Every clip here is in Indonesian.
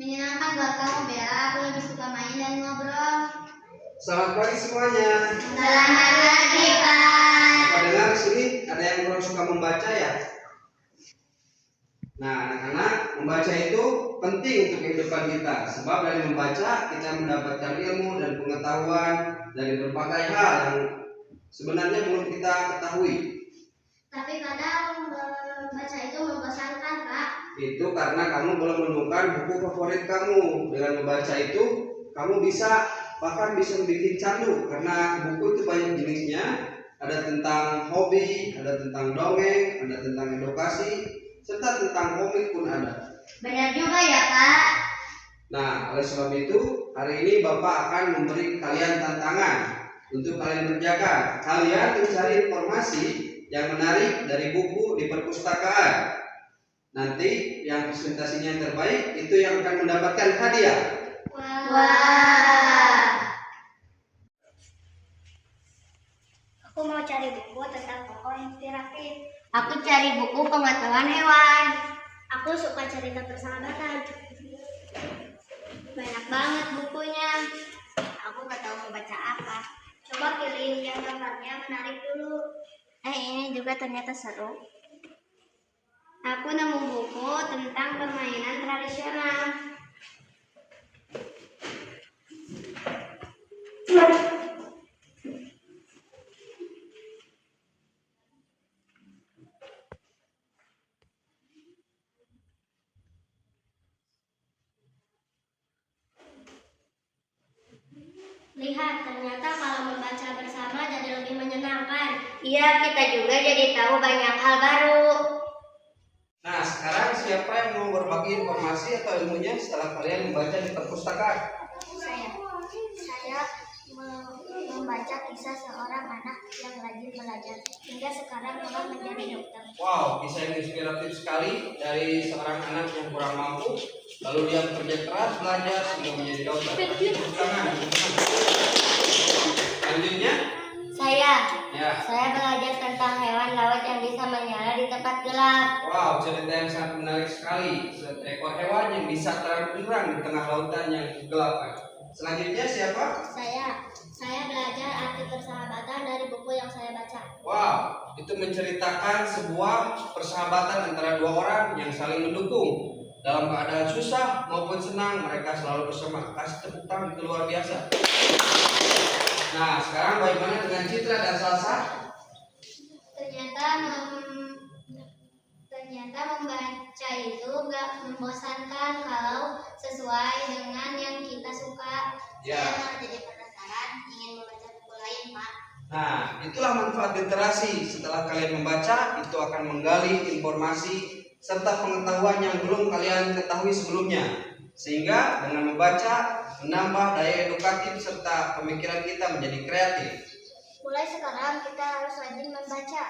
Menyenangkan buat kamu, Bella. Aku lebih suka main dan ngobrol. Selamat pagi semuanya. Selamat pagi, Pak. Apa dengar sini ada yang kurang suka membaca ya? Nah, anak-anak, membaca itu penting untuk kehidupan kita. Sebab dari membaca kita mendapatkan ilmu dan pengetahuan dari berbagai hal yang sebenarnya belum kita ketahui. Tapi kadang membaca itu membosankan, Pak. Itu karena kamu belum menemukan buku favorit kamu. Dengan membaca itu, kamu bahkan bisa bikin candu karena buku itu banyak jenisnya. Ada tentang hobi, ada tentang dongeng, ada tentang edukasi, serta tentang komik pun ada. Benar juga ya, Pak. Nah, oleh sebab itu, hari ini Bapak akan memberi kalian tantangan untuk kalian kerjakan. Kalian mencari informasi yang menarik dari buku di perpustakaan. Nanti yang presentasinya terbaik itu yang akan mendapatkan hadiah. Wah. Aku mau cari buku tentang tokoh inspiratif. Aku cari buku pengetahuan hewan. Aku suka cerita persahabatan. Banyak banget bukunya. Aku nggak tahu mau baca apa. Coba pilih yang gambarnya menarik dulu. Ini juga ternyata seru. Aku nemu buku tentang permainan tradisional. Lihat, ternyata kalau membaca bersama jadi lebih menyenangkan. Iya, kita juga jadi tahu banyak hal baru. Nah, sekarang siapa yang mau berbagi informasi atau ilmunya setelah kalian membaca di perpustakaan? Saya membaca kisah seorang anak yang rajin belajar hingga sekarang telah menjadi dokter. Wow, kisah yang inspiratif sekali dari seorang anak yang kurang mampu, lalu dia bekerja keras belajar sehingga menjadi dokter. Tepuk tangan. Selanjutnya, saya belajar tentang hewan laut yang bisa menyala di tempat gelap. wow, cerita yang sangat menarik sekali. Seekor hewan yang bisa terang-terang di tengah lautan yang kegelapan. Selanjutnya siapa? Saya belajar arti persahabatan dari buku yang saya baca. Wow, itu menceritakan sebuah persahabatan antara dua orang yang saling mendukung. Dalam keadaan susah maupun senang, mereka selalu bersama. Kasih tepuk tangan, itu luar biasa. Nah, sekarang bagaimana dengan Citra dan Salsa? Ternyata membaca itu gak membosankan kalau sesuai dengan yang kita suka. Ya. Saya malah jadi penasaran ingin membaca buku lain, Pak. Nah, itulah manfaat literasi. Setelah kalian membaca, itu akan menggali informasi serta pengetahuan yang belum kalian ketahui sebelumnya. Sehingga dengan membaca, menambah daya edukatif serta pemikiran kita menjadi kreatif. Mulai sekarang kita harus rajin membaca.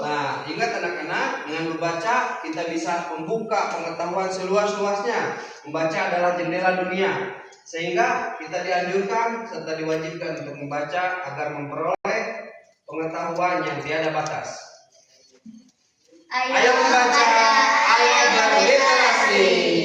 Nah, ingat anak-anak, dengan membaca kita bisa membuka pengetahuan seluas-luasnya. Membaca adalah jendela dunia. Sehingga kita dianjurkan serta diwajibkan untuk membaca agar memperoleh pengetahuan yang tiada batas. Ayo membaca, ayo berliterasi.